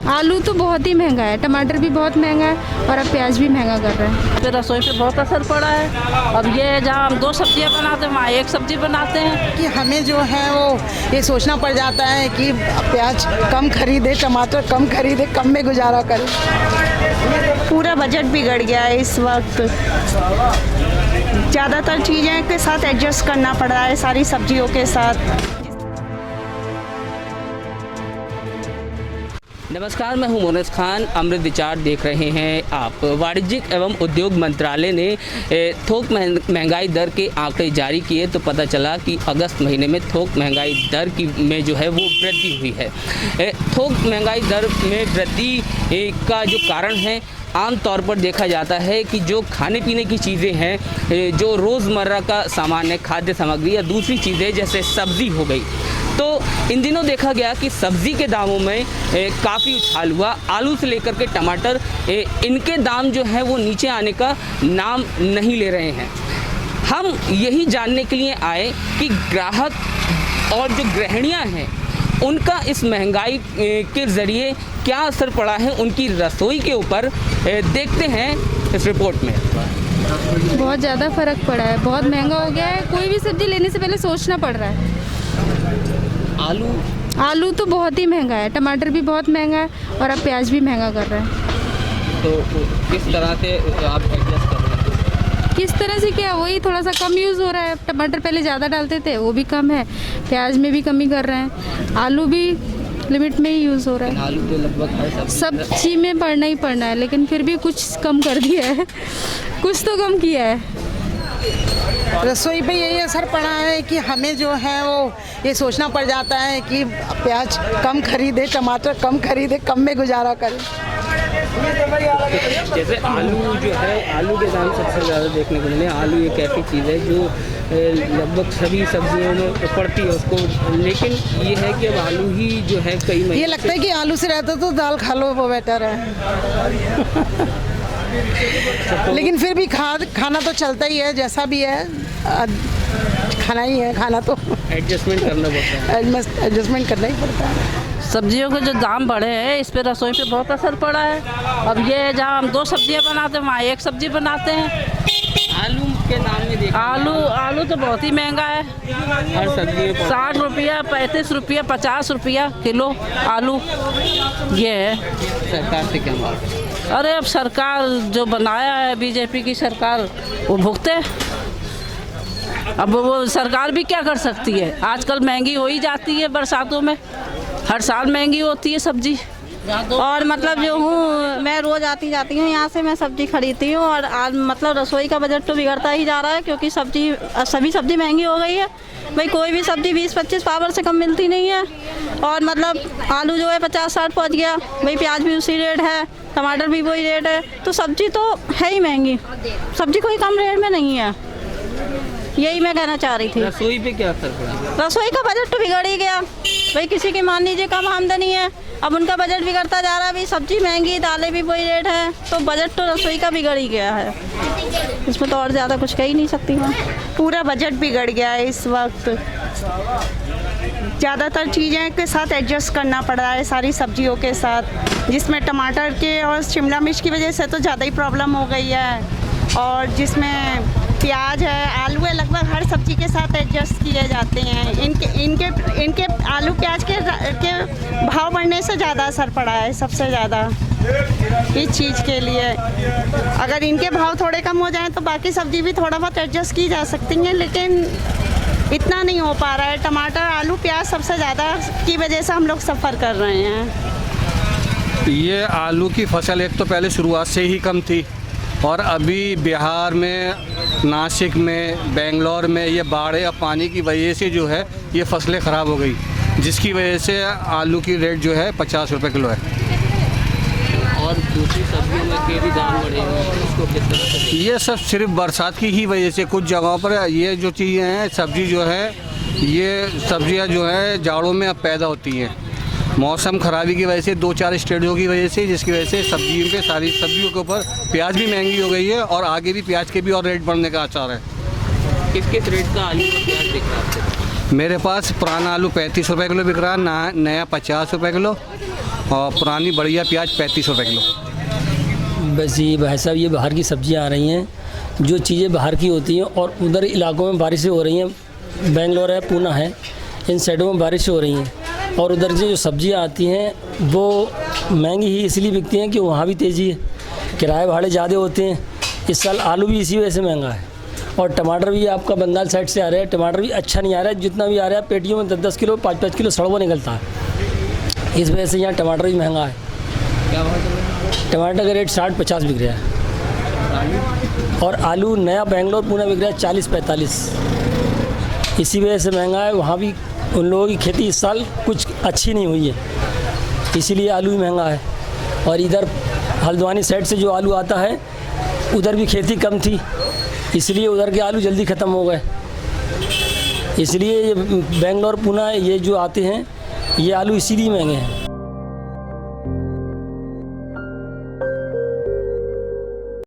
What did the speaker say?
आलू तो बहुत ही महंगा है, टमाटर भी बहुत महंगा है और अब प्याज भी महंगा कर रहा है। तो रसोई पे बहुत असर पड़ा है। अब ये जहाँ हम 2 सब्जियाँ बनाते हैं वहाँ 1 सब्जी बनाते हैं कि हमें जो है वो ये सोचना पड़ जाता है कि प्याज कम खरीदे, टमाटर कम खरीदे, कम में गुजारा करें। पूरा बजट बिगड़ गया है इस वक्त। ज़्यादातर चीज़ें के साथ एडजस्ट करना पड़ रहा है, सारी सब्जियों के साथ। नमस्कार, मैं हूं मोनस खान। अमृत विचार देख रहे हैं आप। वाणिज्यिक एवं उद्योग मंत्रालय ने थोक महंगाई दर के आंकड़े जारी किए तो पता चला कि अगस्त महीने में थोक महंगाई दर में जो है वो वृद्धि हुई है। थोक महंगाई दर में वृद्धि का जो कारण है, आम तौर पर देखा जाता है कि जो खाने पीने की चीज़ें हैं, जो रोज़मर्रा का सामान है, खाद्य सामग्री या दूसरी चीज़ें जैसे सब्ज़ी हो गई, तो इन दिनों देखा गया कि सब्ज़ी के दामों में काफ़ी उछाल हुआ। आलू से लेकर के टमाटर, इनके दाम जो है वो नीचे आने का नाम नहीं ले रहे हैं। हम यही जानने के लिए आए कि ग्राहक और जो गृहिणियाँ हैं उनका इस महंगाई के ज़रिए क्या असर पड़ा है उनकी रसोई के ऊपर। देखते हैं इस रिपोर्ट में। बहुत ज़्यादा फ़र्क पड़ा है, बहुत महंगा हो गया है। कोई भी सब्ज़ी लेने से पहले सोचना पड़ रहा है। आलू तो बहुत ही महंगा है, टमाटर भी बहुत महंगा है और अब प्याज भी महंगा कर रहा है। तो किस तरह से आप एडजस्ट कर रहे हैं? किस तरह से क्या, वही थोड़ा सा कम यूज़ हो रहा है। टमाटर पहले ज़्यादा डालते थे, वो भी कम है। प्याज में भी कमी कर रहे हैं। आलू भी लिमिट में ही यूज़ हो रहा है। आलू तो लगभग हर सब्जी में पड़ना ही पड़ना है, लेकिन फिर भी कुछ कम कर दिया है। कुछ तो कम किया है। रसोई पे यही असर पड़ा है कि हमें जो है वो ये सोचना पड़ जाता है कि प्याज कम खरीदे, टमाटर कम खरीदे, कम में गुजारा करें। जैसे आलू जो है, आलू के दाम सबसे ज़्यादा देखने को मिले। आलू एक ऐसी चीज़ है जो लगभग सभी सब्जियों में पड़ती है उसको, लेकिन ये है कि अब आलू ही जो है कई महीने ये लगता है कि आलू से रहता तो दाल खा लो, वो बेटर है। लेकिन फिर भी खाना तो चलता ही है, जैसा भी है खाना ही है। खाना तो एडजस्टमेंट करना पड़ता है। एडजस्टमेंट करना ही पड़ता है। सब्जियों के जो दाम बढ़े हैं इस पे रसोई पे बहुत असर पड़ा है। अब ये जहाँ हम 2 सब्जियाँ बनाते हैं वहाँ 1 सब्जी बनाते हैं। आलू के दाम में देखा, आलू तो बहुत ही महंगा है। हर सब्जी 60 रुपया, 35 रुपया, 50 रुपया किलो आलू ये है। सरकार से क्या मांग है? अरे अब सरकार जो बनाया है बीजेपी की सरकार, वो भुगते। अब वो सरकार भी क्या कर सकती है। आजकल महंगी हो ही जाती है, बरसातों में हर साल महंगी होती है सब्जी। और मतलब जो हूँ मैं रोज़ आती जाती हूँ यहाँ से, मैं सब्जी खरीदती हूँ और आज मतलब रसोई का बजट तो बिगड़ता ही जा रहा है, क्योंकि सभी सब्जी महंगी हो गई है। भाई कोई भी सब्जी 20-25 पावर से कम मिलती नहीं है। और मतलब आलू जो है 50-60 पहुँच गया, भाई प्याज भी उसी रेट है, टमाटर भी वही रेट है, तो सब्जी तो है ही महंगी। सब्जी कोई कम रेट में नहीं है, यही मैं कहना चाह रही थी। रसोई पे क्या असर पड़ा? रसोई का बजट तो बिगड़ ही गया। भाई किसी की मान लीजिए कम आमदनी है, अब उनका बजट बिगड़ता जा रहा है। भाई सब्जी महंगी, दालें भी वही रेट है, तो बजट तो रसोई का बिगड़ ही गया है। इसमें तो और ज़्यादा कुछ कह ही नहीं सकती मैं। पूरा बजट बिगड़ गया है इस वक्त। ज़्यादातर चीज़ें के साथ एडजस्ट करना पड़ रहा है, सारी सब्जियों के साथ, जिसमें टमाटर के और शिमला मिर्च की वजह से तो ज़्यादा ही प्रॉब्लम हो गई है। और जिसमें प्याज है, आलू है, लगभग हर सब्जी के साथ एडजस्ट किए जाते हैं। इनके आलू प्याज के भाव बढ़ने से ज़्यादा असर पड़ा है सबसे ज़्यादा इस चीज़ के लिए। अगर इनके भाव थोड़े कम हो जाएं तो बाकी सब्जी भी थोड़ा बहुत एडजस्ट की जा सकती हैं, लेकिन इतना नहीं हो पा रहा है। टमाटर, आलू, प्याज सबसे ज़्यादा की वजह से हम लोग सफ़र कर रहे हैं। ये आलू की फसल एक तो पहले शुरुआत से ही कम थी, और अभी बिहार में, नासिक में, बेंगलोर में ये बाढ़ या पानी की वजह से जो है ये फसलें ख़राब हो गई, जिसकी वजह से आलू की रेट जो है 50 रुपये किलो है। और दूसरी सब्जियों में के भी दाम बढ़े हुए हैं, उसको किस तरह से? ये सब सिर्फ बरसात की ही वजह से कुछ जगहों पर ये जो चीज़ें हैं, सब्जी जो है, ये सब्जियां जो है जाड़ों में अब पैदा होती हैं। मौसम खराबी की वजह से 2-4 स्टेटों की वजह से, जिसकी वजह से सब्जियों पे, सारी सब्जियों के ऊपर प्याज भी महंगी हो गई है और आगे भी प्याज के भी और रेट बढ़ने का आसार है। किस किस रेट का आलू और प्याज दिख रहा है आपको? मेरे पास पुराना आलू 35 रुपये किलो बिक रहा है, नया 50 रुपये किलो, और पुरानी बढ़िया प्याज 35 रुपये किलो। बस ये भाई साहब, ये बाहर की सब्जियां आ रही हैं, जो चीज़ें बाहर की होती हैं और उधर इलाकों में बारिशें हो रही हैं, बेंगलोर है, पूना है, इन साइडों में बारिशें हो रही हैं और उधर से जो सब्जियां आती हैं वो महंगी ही इसलिए बिकती हैं कि वहाँ भी तेज़ी है, किराए भाड़े ज़्यादा होते हैं। इस साल आलू भी इसी वजह से महंगा है और टमाटर भी आपका बंगाल साइड से आ रहा है, टमाटर भी अच्छा नहीं आ रहा है, जितना भी आ रहा है पेटियों में 10-10 किलो 5-5 किलो सड़वा निकलता है। इस वजह से यहाँ टमाटर भी महंगा है। टमाटर का रेट 60-50 बिक रहा है और आलू नया बेंगलोर पूना बिक रहा है 40-45। इसी वजह से महंगा है। वहाँ भी उन लोगों की खेती इस साल कुछ अच्छी नहीं हुई है, इसीलिए आलू भी महंगा है। और इधर हल्द्वानी साइड से जो आलू आता है उधर भी खेती कम थी, इसलिए उधर के आलू जल्दी ख़त्म हो गए। इसलिए ये बेंगलोर पूना ये जो आते हैं ये आलू इसीलिए महंगे हैं।